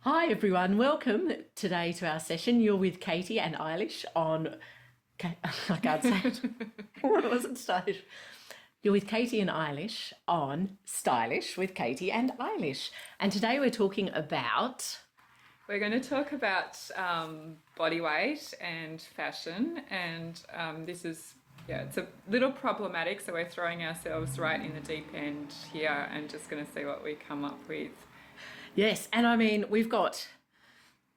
Hi everyone, welcome today to our session. You're with Katie and Eilish on. I can't say it. What was it, stylish? You're with Katie and Eilish on Stylish with Katie and Eilish. And today we're talking about. We're going to talk about body weight and fashion, and this is, yeah, it's a little problematic, so we're throwing ourselves right in the deep end here and just going to see what we come up with. Yes, and I mean, we've got.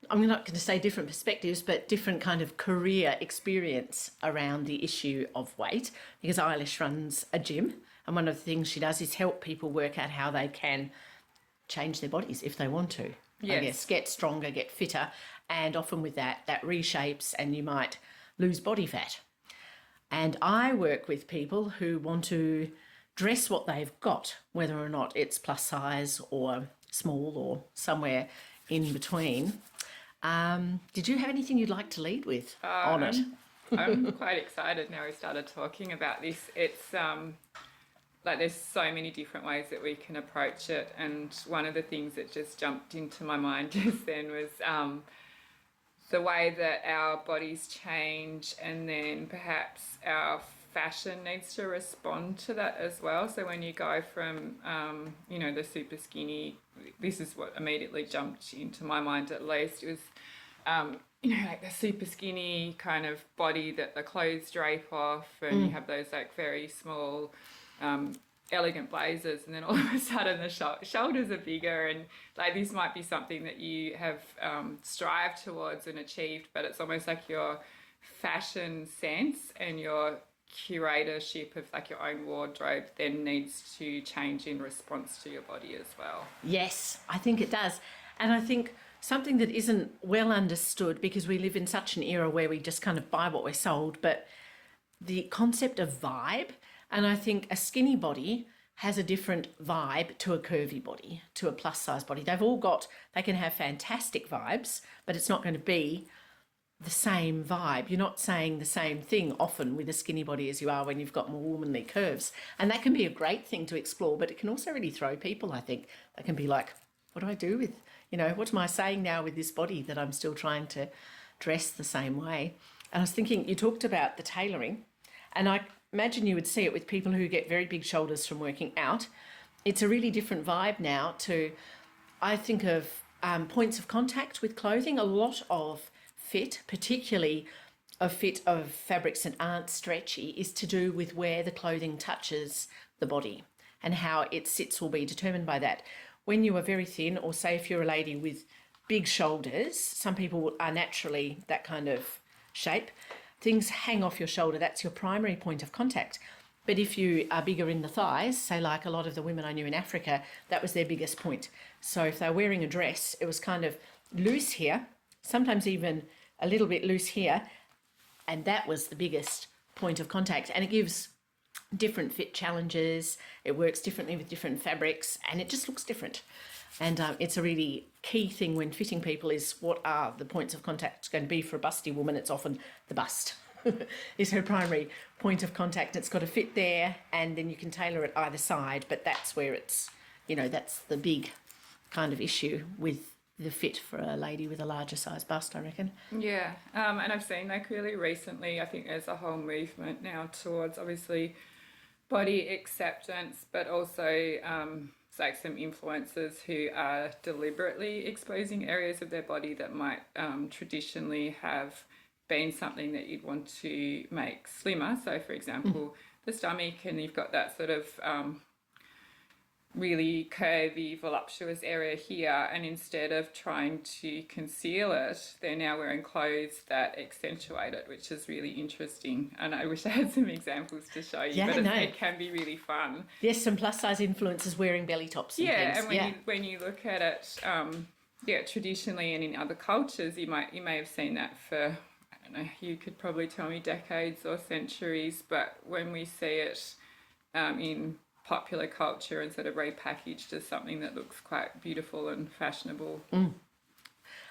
I'm not going to say different perspectives, but different kind of career experience around the issue of weight because Eilish runs a gym. And one of the things she does is help people work out how they can change their bodies if they want to. I Yes. guess get stronger, get fitter, and often with that reshapes and you might lose body fat. And I work with people who want to dress what they've got, whether or not it's plus size or small or somewhere in between. Did you have anything you'd like to lead with on it? I'm quite excited now we started talking about this. It's like there's so many different ways that we can approach it, and one of the things that just jumped into my mind just then was the way that our bodies change, and then perhaps our fashion needs to respond to that as well. So when you go from, the super skinny, this is what immediately jumped into my mind at least, it was, like the super skinny kind of body that the clothes drape off, and you have those like very small, elegant blazers, and then all of a sudden the shoulders are bigger, and like this might be something that you have strived towards and achieved, but it's almost like your fashion sense and your curatorship of like your own wardrobe then needs to change in response to your body as well. Yes, I think it does. And I think something that isn't well understood because we live in such an era where we just kind of buy what we're sold, but the concept of vibe. And I think a skinny body has a different vibe to a curvy body, to a plus size body. They can have fantastic vibes, but it's not going to be the same vibe. You're not saying the same thing often with a skinny body as you are when you've got more womanly curves. And that can be a great thing to explore, but it can also really throw people, I think. They can be like, what do I do with, what am I saying now with this body that I'm still trying to dress the same way? And I was thinking, you talked about the tailoring, and I imagine you would see it with people who get very big shoulders from working out. It's a really different vibe now to, I think of points of contact with clothing. A lot of fit, particularly a fit of fabrics that aren't stretchy, is to do with where the clothing touches the body, and how it sits will be determined by that. When you are very thin, or say if you're a lady with big shoulders, some people are naturally that kind of shape, things hang off your shoulder. That's your primary point of contact. But if you are bigger in the thighs, say like a lot of the women I knew in Africa, that was their biggest point. So if they're wearing a dress, it was kind of loose here, sometimes even a little bit loose here, and that was the biggest point of contact. And it gives different fit challenges, it works differently with different fabrics, and it just looks different. And it's a really key thing when fitting people is what are the points of contact going to be. For a busty woman, it's often the bust is her primary point of contact. It's got to fit there, and then you can tailor it either side, but that's where it's, that's the big kind of issue with the fit for a lady with a larger size bust, I reckon. Yeah, and I've seen that clearly recently. I think there's a whole movement now towards obviously body acceptance, but also like some influencers who are deliberately exposing areas of their body that might traditionally have been something that you'd want to make slimmer. So, for example, the stomach, and you've got that sort of really curvy, voluptuous area here, and instead of trying to conceal it, they're now wearing clothes that accentuate it, which is really interesting. And I wish I had some examles to show you, Yeah, but no. it can be really fun. Yes, some plus size influencers wearing belly tops and Yeah, things. and when you look at it, traditionally and in other cultures, you may have seen that for, I don't know, you could probably tell me decades or centuries, but when we see it in popular culture and sort of repackaged as something that looks quite beautiful and fashionable. And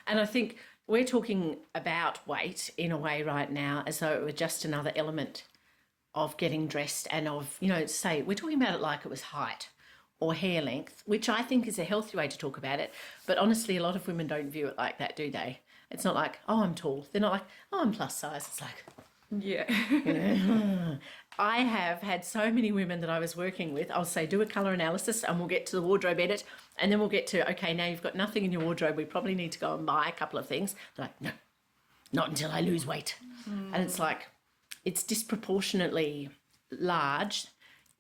I think we're talking about weight in a way right now as though it were just another element of getting dressed and of, say, we're talking about it like it was height or hair length, which I think is a healthy way to talk about it. But honestly, a lot of women don't view it like that, do they? It's not like, oh, I'm tall. They're not like, oh, I'm plus size. It's like, Yeah. I have had so many women that I was working with. I'll say, do a colour analysis and we'll get to the wardrobe edit. And then we'll get to, okay, now you've got nothing in your wardrobe. We probably need to go and buy a couple of things. They're like, no, not until I lose weight. And it's like, it's disproportionately large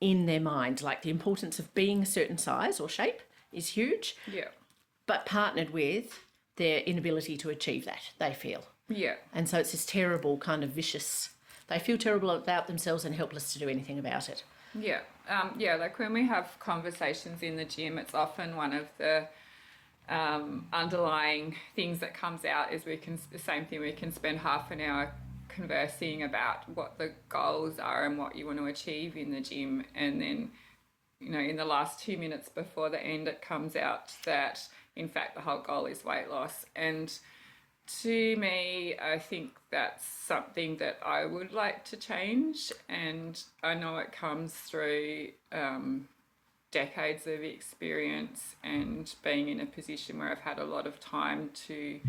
in their mind. Like the importance of being a certain size or shape is huge, Yeah. but partnered with their inability to achieve that, they feel. Yeah. And so it's this terrible kind of vicious, they feel terrible about themselves and helpless to do anything about it. Yeah. Yeah, like when we have conversations in the gym, it's often one of the underlying things that comes out is the same thing, we can spend half an hour conversing about what the goals are and what you want to achieve in the gym, and then in the last 2 minutes before the end it comes out that in fact the whole goal is weight loss. And to me, I think that's something that I would like to change, and I know it comes through decades of experience and being in a position where I've had a lot of time to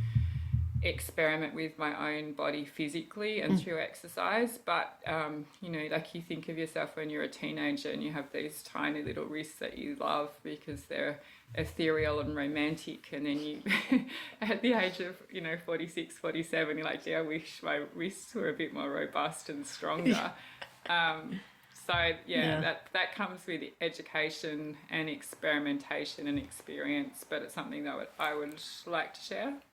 experiment with my own body physically and through exercise. But like you think of yourself when you're a teenager and you have these tiny little wrists that you love because they're ethereal and romantic, and then you at the age of 46, 47, you're like, yeah, I wish my wrists were a bit more robust and stronger. That comes with education and experimentation and experience, but it's something that I would like to share.